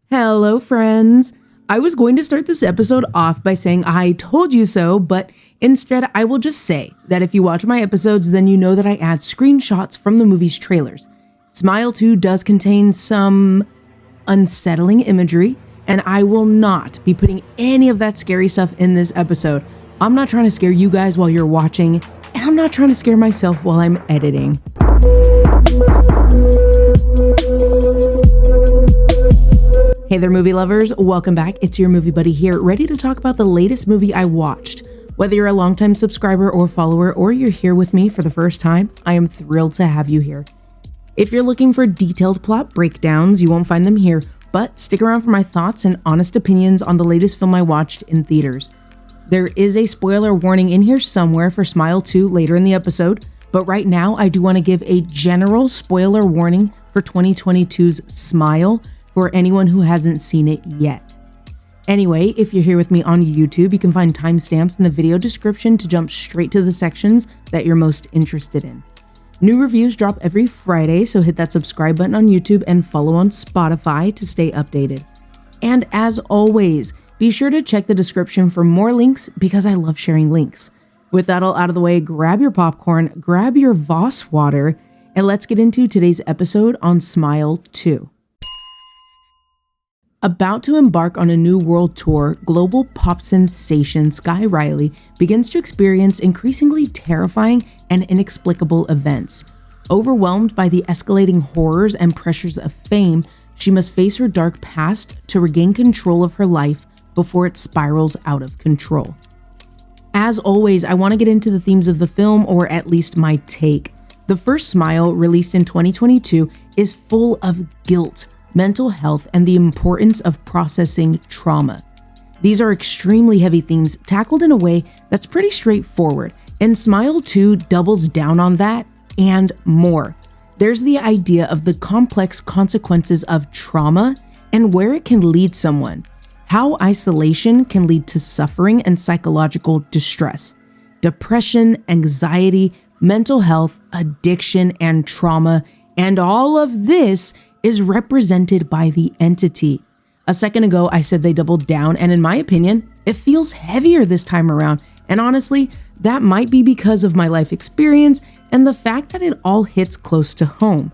Hello, friends. I was going to start this episode off by saying I told you so, but instead I will just say that if you watch my episodes, then you know that I add screenshots from the movie's trailers. Smile 2 does contain some unsettling imagery, and I will not be putting any of that scary stuff in this episode. I'm not trying to scare you guys while you're watching, and I'm not trying to scare myself while I'm editing. Hey there, movie lovers. Welcome back. It's your movie buddy here, ready to talk about the latest movie I watched. Whether you're a longtime subscriber or follower, or you're here with me for the first time, I am thrilled to have you here. If you're looking for detailed plot breakdowns, you won't find them here, but stick around for my thoughts and honest opinions on the latest film I watched in theaters. There is a spoiler warning in here somewhere for Smile 2 later in the episode, but right now I do want to give a general spoiler warning for 2022's Smile, for anyone who hasn't seen it yet. Anyway, if you're here with me on YouTube, you can find timestamps in the video description to jump straight to the sections that you're most interested in. New reviews drop every Friday, so hit that subscribe button on YouTube and follow on Spotify to stay updated. And as always, be sure to check the description for more links because I love sharing links. With that all out of the way, grab your popcorn, grab your Voss water, and let's get into today's episode on Smile 2. About to embark on a new world tour, global pop sensation Skye Riley begins to experience increasingly terrifying and inexplicable events. Overwhelmed by the escalating horrors and pressures of fame, she must face her dark past to regain control of her life before it spirals out of control. As always, I want to get into the themes of the film, or at least my take. The first Smile, released in 2022, is full of guilt, mental health, and the importance of processing trauma. These are extremely heavy themes tackled in a way that's pretty straightforward, and Smile 2 doubles down on that and more. There's the idea of the complex consequences of trauma and where it can lead someone, how isolation can lead to suffering and psychological distress, depression, anxiety, mental health, addiction, and trauma, and all of this is represented by the entity. A second ago, I said they doubled down, and in my opinion, it feels heavier this time around. And honestly, that might be because of my life experience and the fact that it all hits close to home.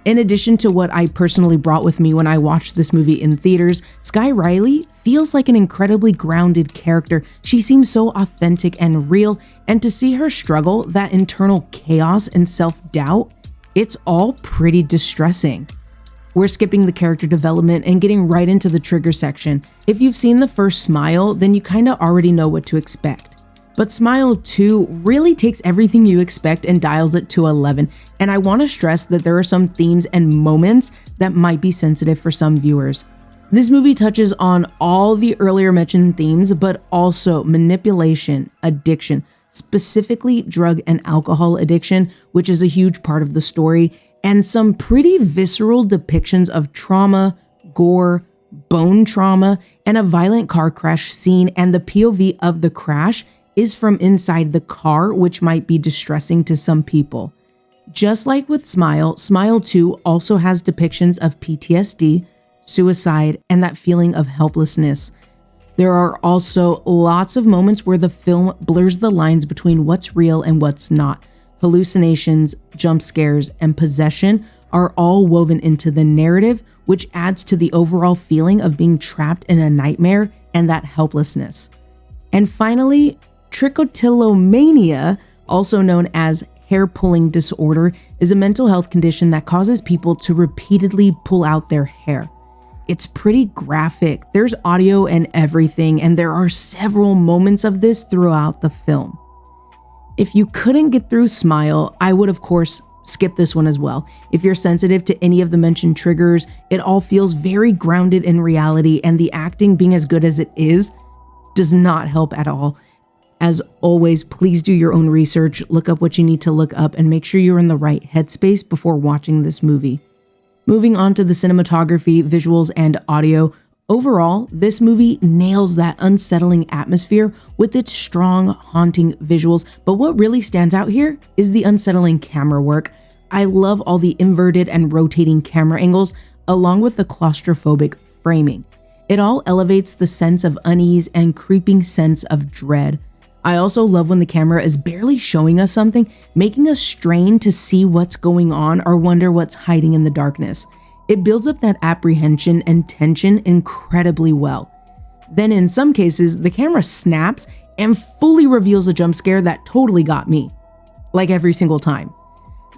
In addition to what I personally brought with me when I watched this movie in theaters, Skye Riley feels like an incredibly grounded character. She seems so authentic and real, and to see her struggle, that internal chaos and self-doubt, it's all pretty distressing. We're skipping the character development and getting right into the trigger section. If you've seen the first Smile, then you kinda already know what to expect. But Smile 2 really takes everything you expect and dials it to 11, and I want to stress that there are some themes and moments that might be sensitive for some viewers. This movie touches on all the earlier mentioned themes, but also manipulation, addiction, specifically drug and alcohol addiction, which is a huge part of the story, and some pretty visceral depictions of trauma, gore, bone trauma, and a violent car crash scene, and the POV of the crash is from inside the car, which might be distressing to some people. Just like with Smile, Smile 2 also has depictions of PTSD, suicide, and that feeling of helplessness. There are also lots of moments where the film blurs the lines between what's real and what's not. Hallucinations, jump scares, and possession are all woven into the narrative, which adds to the overall feeling of being trapped in a nightmare and that helplessness. And finally, trichotillomania, also known as hair-pulling disorder, is a mental health condition that causes people to repeatedly pull out their hair. It's pretty graphic. There's audio and everything, and there are several moments of this throughout the film. If you couldn't get through Smile, I would of course skip this one as well. If you're sensitive to any of the mentioned triggers, it all feels very grounded in reality, and the acting, being as good as it is, does not help at all. As always, please do your own research, look up what you need to look up, and make sure you're in the right headspace before watching this movie. Moving on to the cinematography, visuals, and audio, overall, this movie nails that unsettling atmosphere with its strong, haunting visuals, but what really stands out here is the unsettling camera work. I love all the inverted and rotating camera angles, along with the claustrophobic framing. It all elevates the sense of unease and creeping sense of dread. I also love when the camera is barely showing us something, making us strain to see what's going on or wonder what's hiding in the darkness. It builds up that apprehension and tension incredibly well. Then in some cases, the camera snaps and fully reveals a jump scare that totally got me. Like every single time.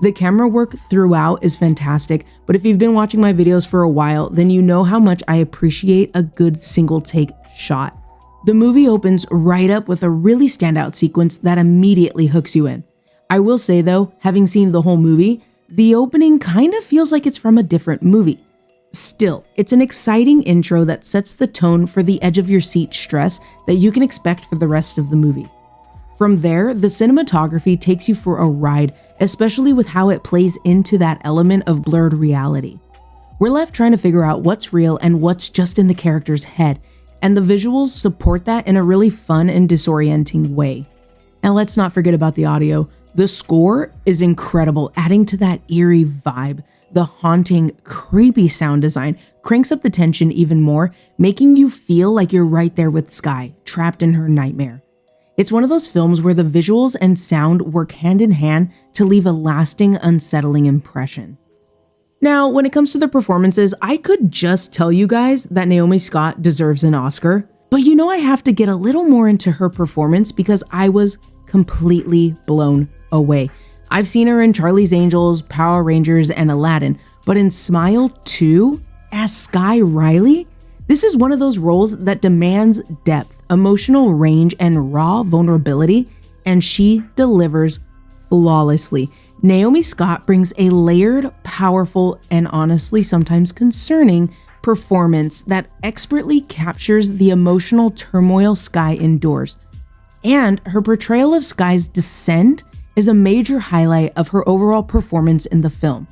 The camera work throughout is fantastic, but if you've been watching my videos for a while, then you know how much I appreciate a good single take shot. The movie opens right up with a really standout sequence that immediately hooks you in. I will say though, having seen the whole movie, the opening kind of feels like it's from a different movie. Still, it's an exciting intro that sets the tone for the edge of your seat stress that you can expect for the rest of the movie. From there, the cinematography takes you for a ride, especially with how it plays into that element of blurred reality. We're left trying to figure out what's real and what's just in the character's head, and the visuals support that in a really fun and disorienting way. And let's not forget about the audio. The score is incredible, adding to that eerie vibe. The haunting, creepy sound design cranks up the tension even more, making you feel like you're right there with Skye, trapped in her nightmare. It's one of those films where the visuals and sound work hand in hand to leave a lasting, unsettling impression. Now, when it comes to the performances, I could just tell you guys that Naomi Scott deserves an Oscar, but you know I have to get a little more into her performance because I was completely blown away. I've seen her in Charlie's Angels, Power Rangers, and Aladdin, but in Smile 2, as Skye Riley, this is one of those roles that demands depth, emotional range, and raw vulnerability, and she delivers flawlessly. Naomi Scott brings a layered, powerful, and honestly sometimes concerning performance that expertly captures the emotional turmoil Skye endures. And her portrayal of Skye's descent is a major highlight of her overall performance in the film.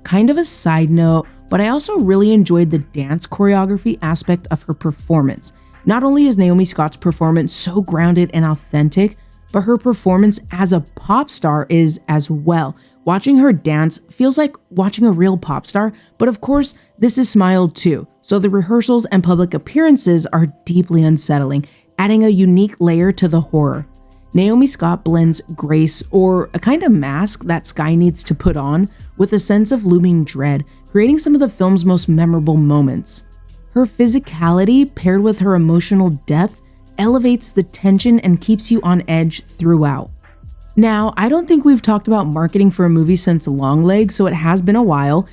Kind of a side note, but I also really enjoyed the dance choreography aspect of her performance. Not only is Naomi Scott's performance so grounded and authentic, but her performance as a pop star is as well. Watching her dance feels like watching a real pop star, but of course, this is Smile 2, so the rehearsals and public appearances are deeply unsettling, adding a unique layer to the horror. Naomi Scott blends grace, or a kind of mask that Skye needs to put on, with a sense of looming dread, creating some of the film's most memorable moments. Her physicality, paired with her emotional depth, elevates the tension and keeps you on edge throughout. Now, I don't think we've talked about marketing for a movie since Longlegs, so it has been a while.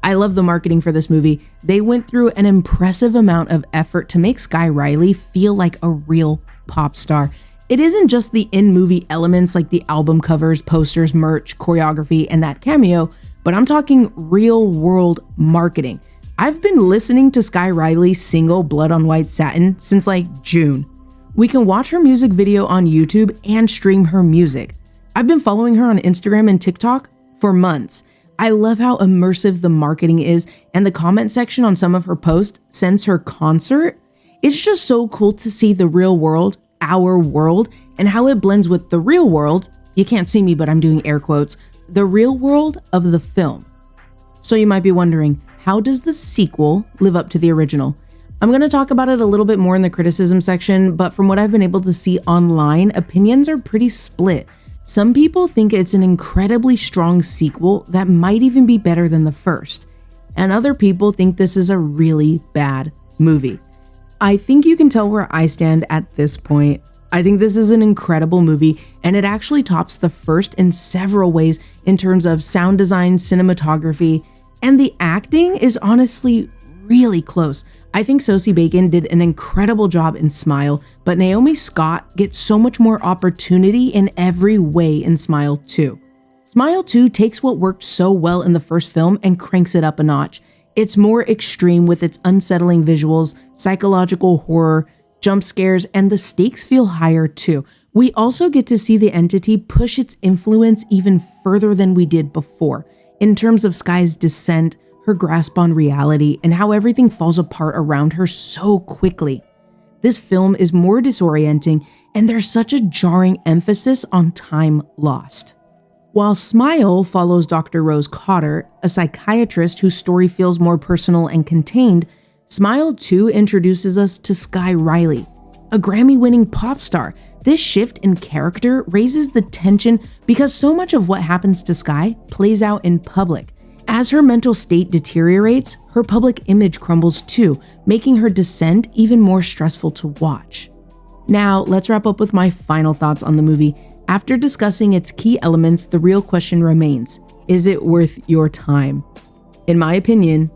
I love the marketing for this movie. They went through an impressive amount of effort to make Skye Riley feel like a real pop star. It isn't just the in-movie elements like the album covers, posters, merch, choreography, and that cameo, but I'm talking real-world marketing. I've been listening to Skye Riley's single Blood on White Satin since like June. We can watch her music video on YouTube and stream her music. I've been following her on Instagram and TikTok for months. I love how immersive the marketing is, and the comment section on some of her posts since her concert. It's just so cool to see the real world, our world, and how it blends with the real world. You can't see me, but I'm doing air quotes. The real world of the film. So you might be wondering, how does the sequel live up to the original? I'm going to talk about it a little bit more in the criticism section, but from what I've been able to see online, opinions are pretty split. Some people think it's an incredibly strong sequel that might even be better than the first, and other people think this is a really bad movie. I think you can tell where I stand at this point. I think this is an incredible movie, and it actually tops the first in several ways in terms of sound design, cinematography, and the acting is honestly really close. I think Sosie Bacon did an incredible job in Smile, but Naomi Scott gets so much more opportunity in every way in Smile 2. Smile 2 takes what worked so well in the first film and cranks it up a notch. It's more extreme with its unsettling visuals, psychological horror, jump scares, and the stakes feel higher too. We also get to see the entity push its influence even further than we did before, in terms of Skye's descent, her grasp on reality, and how everything falls apart around her so quickly. This film is more disorienting, and there's such a jarring emphasis on time lost. While Smile follows Dr. Rose Cotter, a psychiatrist whose story feels more personal and contained, Smile 2 introduces us to Skye Riley, a Grammy-winning pop star. This shift in character raises the tension because so much of what happens to Skye plays out in public. As her mental state deteriorates, her public image crumbles too, making her descent even more stressful to watch. Now, let's wrap up with my final thoughts on the movie. After discussing its key elements, the real question remains: is it worth your time? In my opinion,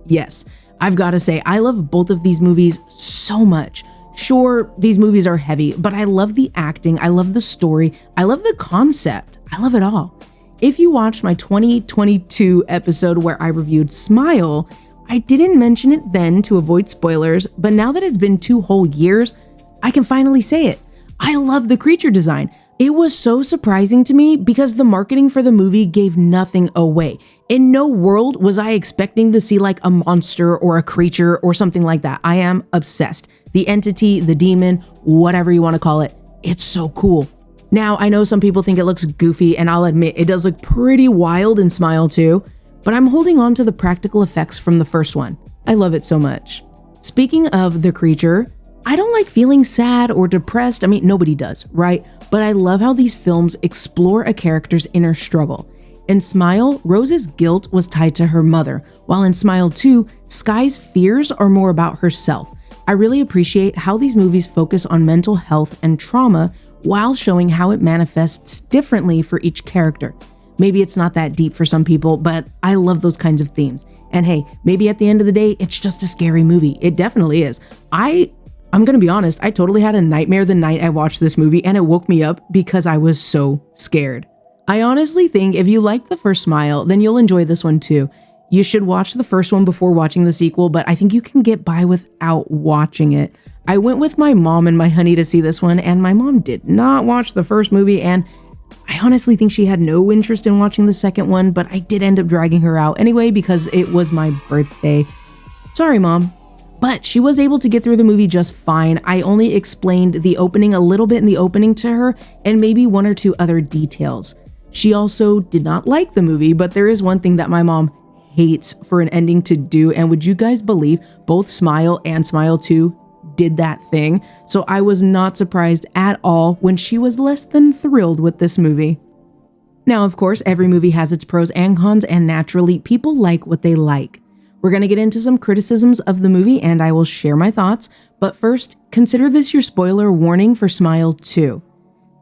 yes. I've got to say, I love both of these movies so much. Sure, these movies are heavy, but I love the acting, I love the story, I love the concept, I love it all. If you watched my 2022 episode where I reviewed Smile, I didn't mention it then to avoid spoilers, but now that it's been 2 whole years, I can finally say it. I love the creature design. It was so surprising to me because the marketing for the movie gave nothing away. In no world was I expecting to see like a monster or a creature or something like that. I am obsessed. The entity, the demon, whatever you want to call it, it's so cool. Now, I know some people think it looks goofy, and I'll admit it does look pretty wild in Smile 2, but I'm holding on to the practical effects from the first one. I love it so much. Speaking of the creature, I don't like feeling sad or depressed. I mean, nobody does, right? But I love how these films explore a character's inner struggle. In Smile, Rose's guilt was tied to her mother, while in Smile 2, Skye's fears are more about herself. I really appreciate how these movies focus on mental health and trauma while showing how it manifests differently for each character. Maybe it's not that deep for some people, but I love those kinds of themes. And hey, maybe at the end of the day, it's just a scary movie. It definitely is. I'm gonna be honest, I totally had a nightmare the night I watched this movie, and it woke me up because I was so scared. I honestly think if you liked the first Smile, then you'll enjoy this one too. You should watch the first one before watching the sequel, but I think you can get by without watching it. I went with my mom and my honey to see this one, and my mom did not watch the first movie, and I honestly think she had no interest in watching the second one, but I did end up dragging her out anyway because it was my birthday. Sorry, Mom. But she was able to get through the movie just fine. I only explained the opening a little bit in the opening to her, and maybe 1 or 2 other details. She also did not like the movie, but there is one thing that my mom hates for an ending to do, and would you guys believe both Smile and Smile 2 did that thing? So I was not surprised at all when she was less than thrilled with this movie. Now, of course, every movie has its pros and cons, and naturally, people like what they like. We're going to get into some criticisms of the movie, and I will share my thoughts, but first, consider this your spoiler warning for Smile 2.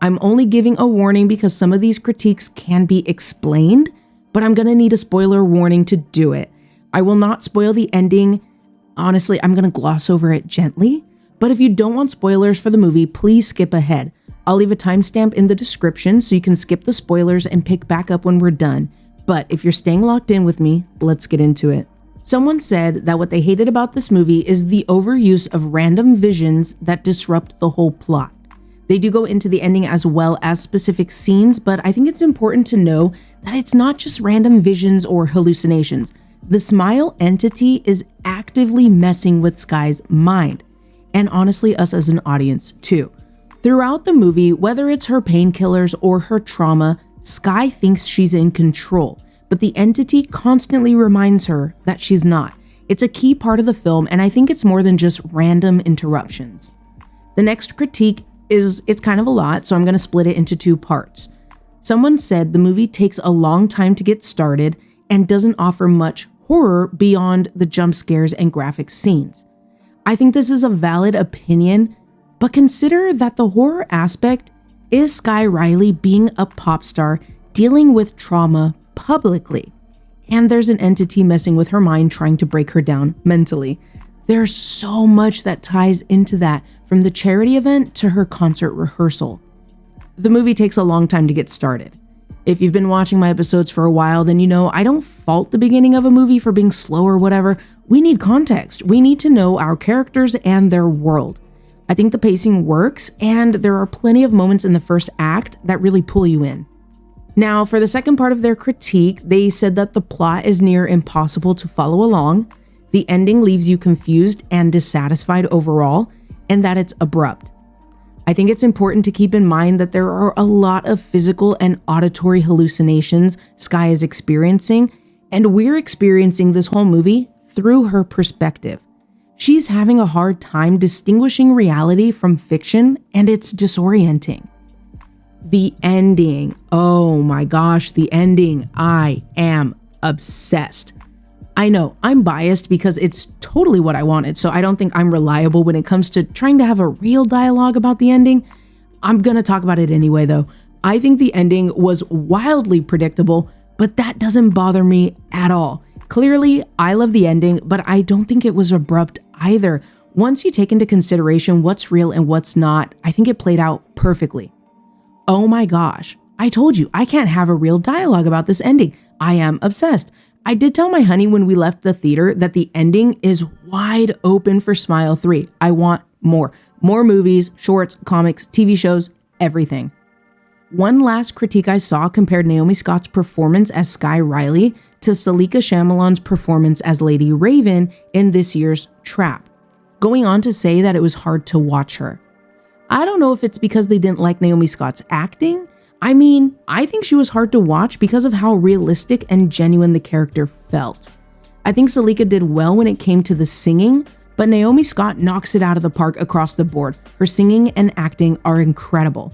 I'm only giving a warning because some of these critiques can be explained, but I'm going to need a spoiler warning to do it. I will not spoil the ending. Honestly, I'm going to gloss over it gently, but if you don't want spoilers for the movie, please skip ahead. I'll leave a timestamp in the description so you can skip the spoilers and pick back up when we're done. But if you're staying locked in with me, let's get into it. Someone said that what they hated about this movie is the overuse of random visions that disrupt the whole plot. They do go into the ending as well as specific scenes, but I think it's important to know that it's not just random visions or hallucinations. The Smile entity is actively messing with Skye's mind, and honestly us as an audience too. Throughout the movie, whether it's her painkillers or her trauma, Skye thinks she's in control, but the entity constantly reminds her that she's not. It's a key part of the film, and I think it's more than just random interruptions. The next critique is it's kind of a lot, so I'm going to split it into 2 parts. Someone said the movie takes a long time to get started and doesn't offer much horror beyond the jump scares and graphic scenes. I think this is a valid opinion, but consider that the horror aspect is Skye Riley being a pop star dealing with trauma publicly, and there's an entity messing with her mind trying to break her down mentally. There's so much that ties into that, from the charity event to her concert rehearsal. The movie takes a long time to get started. If you've been watching my episodes for a while, then you know I don't fault the beginning of a movie for being slow or whatever. We need context. We need to know our characters and their world. I think the pacing works, and there are plenty of moments in the first act that really pull you in. Now, for the second part of their critique, they said that the plot is near impossible to follow along, the ending leaves you confused and dissatisfied overall, and that it's abrupt. I think it's important to keep in mind that there are a lot of physical and auditory hallucinations Skye is experiencing, and we're experiencing this whole movie through her perspective. She's having a hard time distinguishing reality from fiction, and it's disorienting. The ending. Oh my gosh, the ending. I am obsessed. I know I'm biased because it's totally what I wanted, so I don't think I'm reliable when it comes to trying to have a real dialogue about the ending. I'm gonna talk about it anyway though. I think the ending was wildly predictable, but that doesn't bother me at all. Clearly, I love the ending, but I don't think it was abrupt either. Once you take into consideration what's real and what's not, I think it played out perfectly. Oh my gosh, I told you, I can't have a real dialogue about this ending. I am obsessed. I did tell my honey when we left the theater that the ending is wide open for Smile 3. I want more. More movies, shorts, comics, TV shows, everything. One last critique I saw compared Naomi Scott's performance as Skye Riley to Salika Shyamalan's performance as Lady Raven in this year's Trap, going on to say that it was hard to watch her. I don't know if it's because they didn't like Naomi Scott's acting. I mean, I think she was hard to watch because of how realistic and genuine the character felt. I think Salika did well when it came to the singing, but Naomi Scott knocks it out of the park across the board. Her singing and acting are incredible,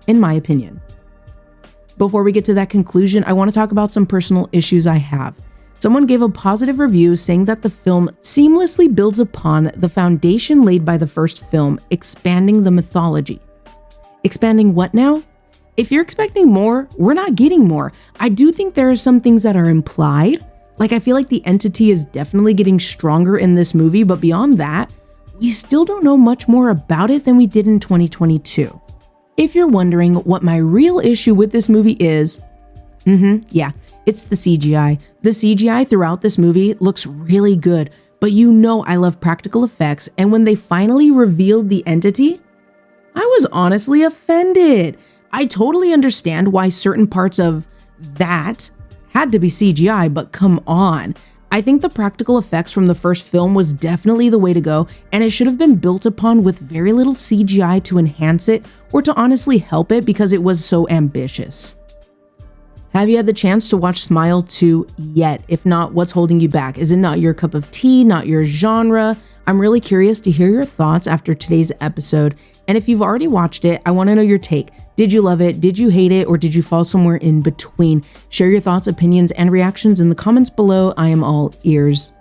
in my opinion. Before we get to that conclusion, I want to talk about some personal issues I have. Someone gave a positive review saying that the film seamlessly builds upon the foundation laid by the first film, expanding the mythology. Expanding what now? If you're expecting more, we're not getting more. I do think there are some things that are implied. Like, I feel like the entity is definitely getting stronger in this movie, but beyond that, we still don't know much more about it than we did in 2022. If you're wondering what my real issue with this movie is, yeah, it's the CGI. The CGI throughout this movie looks really good, but you know I love practical effects, and when they finally revealed the entity, I was honestly offended. I totally understand why certain parts of that had to be CGI, but come on. I think the practical effects from the first film was definitely the way to go, and it should have been built upon with very little CGI to enhance it or to honestly help it because it was so ambitious. Have you had the chance to watch Smile 2 yet? If not, what's holding you back? Is it not your cup of tea, not your genre? I'm really curious to hear your thoughts after today's episode, and if you've already watched it, I want to know your take. Did you love it? Did you hate it? Or did you fall somewhere in between? Share your thoughts, opinions, and reactions in the comments below. I am all ears.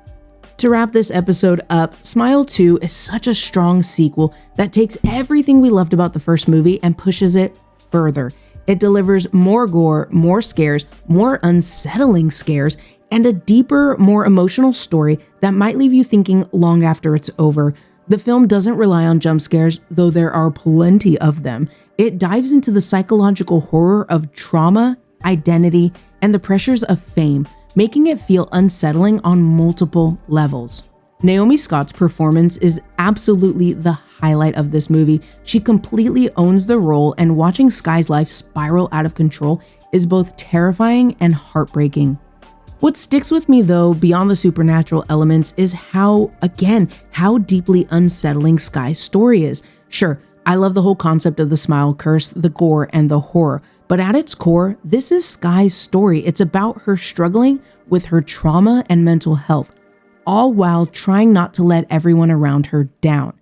To wrap this episode up, Smile 2 is such a strong sequel that takes everything we loved about the first movie and pushes it further. It delivers more gore, more scares, more unsettling scares, and a deeper, more emotional story that might leave you thinking long after it's over. The film doesn't rely on jump scares, though there are plenty of them. It dives into the psychological horror of trauma, identity, and the pressures of fame, making it feel unsettling on multiple levels. Naomi Scott's performance is absolutely the highlight of this movie. She completely owns the role, and watching Skye's life spiral out of control is both terrifying and heartbreaking. What sticks with me though, beyond the supernatural elements, is how deeply unsettling Skye's story is. Sure, I love the whole concept of the smile curse, the gore, and the horror, but at its core, this is Skye's story. It's about her struggling with her trauma and mental health, all while trying not to let everyone around her down.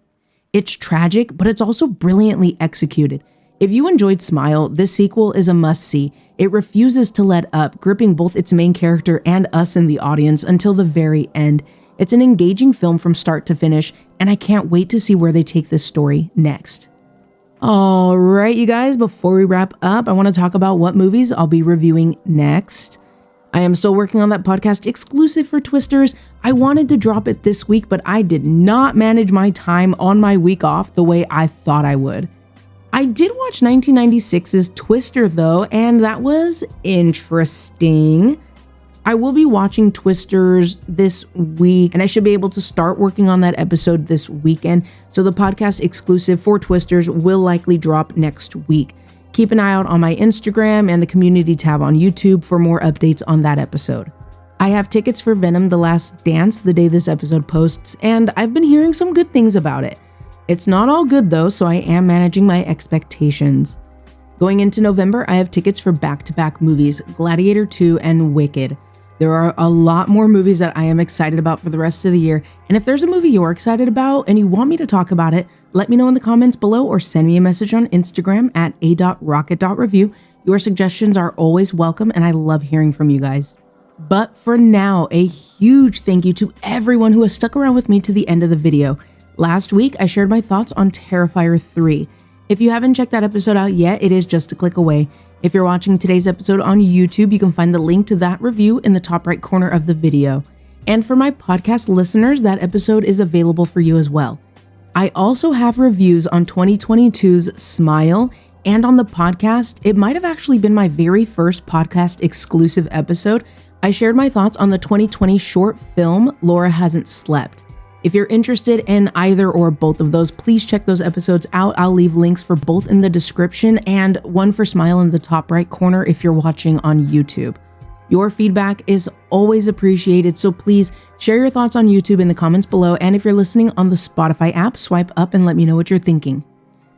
It's tragic, but it's also brilliantly executed. If you enjoyed Smile, this sequel is a must-see. It refuses to let up, gripping both its main character and us in the audience until the very end. It's an engaging film from start to finish, and I can't wait to see where they take this story next. All right, you guys, before we wrap up, I want to talk about what movies I'll be reviewing next. I am still working on that podcast exclusive for Twisters. I wanted to drop it this week, but I did not manage my time on my week off the way I thought I would. I did watch 1996's Twister though, and that was interesting. I will be watching Twisters this week, and I should be able to start working on that episode this weekend, so the podcast exclusive for Twisters will likely drop next week. Keep an eye out on my Instagram and the community tab on YouTube for more updates on that episode. I have tickets for Venom: The Last Dance the day this episode posts, and I've been hearing some good things about it. It's not all good though, so I am managing my expectations. Going into November, I have tickets for back-to-back movies, Gladiator 2 and Wicked. There are a lot more movies that I am excited about for the rest of the year. And if there's a movie you're excited about and you want me to talk about it, let me know in the comments below or send me a message on Instagram at A.Rocket.Review. Your suggestions are always welcome and I love hearing from you guys. But for now, a huge thank you to everyone who has stuck around with me to the end of the video. Last week, I shared my thoughts on Terrifier 3. If you haven't checked that episode out yet, it is just a click away. If you're watching today's episode on YouTube, you can find the link to that review in the top right corner of the video. And for my podcast listeners, that episode is available for you as well. I also have reviews on 2022's Smile, and on the podcast, it might have actually been my very first podcast exclusive episode. I shared my thoughts on the 2020 short film, Laura Hasn't Slept. If you're interested in either or both of those, please check those episodes out. I'll leave links for both in the description and one for Smile in the top right corner if you're watching on YouTube. Your feedback is always appreciated, so please share your thoughts on YouTube in the comments below, and if you're listening on the Spotify app, swipe up and let me know what you're thinking.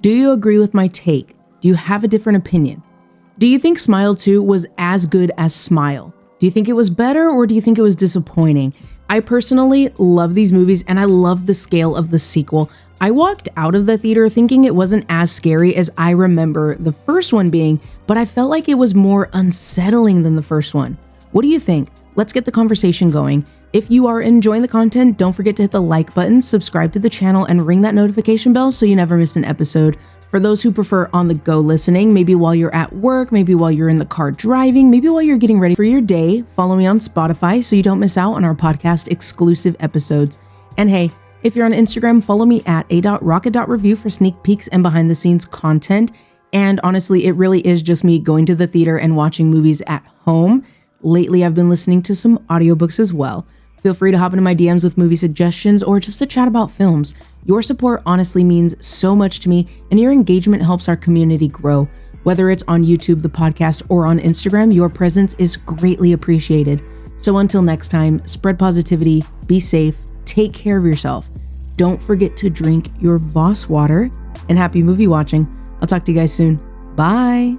Do you agree with my take? Do you have a different opinion? Do you think Smile 2 was as good as Smile? Do you think it was better or do you think it was disappointing? I personally love these movies and I love the scale of the sequel. I walked out of the theater thinking it wasn't as scary as I remember the first one being, but I felt like it was more unsettling than the first one. What do you think? Let's get the conversation going. If you are enjoying the content, don't forget to hit the like button, subscribe to the channel, and ring that notification bell so you never miss an episode. For those who prefer on the go listening, maybe while you're at work, maybe while you're in the car driving, maybe while you're getting ready for your day, follow me on Spotify so you don't miss out on our podcast exclusive episodes. And hey, if you're on Instagram, follow me at A.Rocket.Review for sneak peeks and behind the scenes content. And honestly, it really is just me going to the theater and watching movies at home. Lately, I've been listening to some audiobooks as well. Feel free to hop into my DMs with movie suggestions or just to chat about films. Your support honestly means so much to me, and your engagement helps our community grow. Whether it's on YouTube, the podcast, or on Instagram, your presence is greatly appreciated. So until next time, spread positivity, be safe, take care of yourself. Don't forget to drink your Voss water, and happy movie watching. I'll talk to you guys soon. Bye.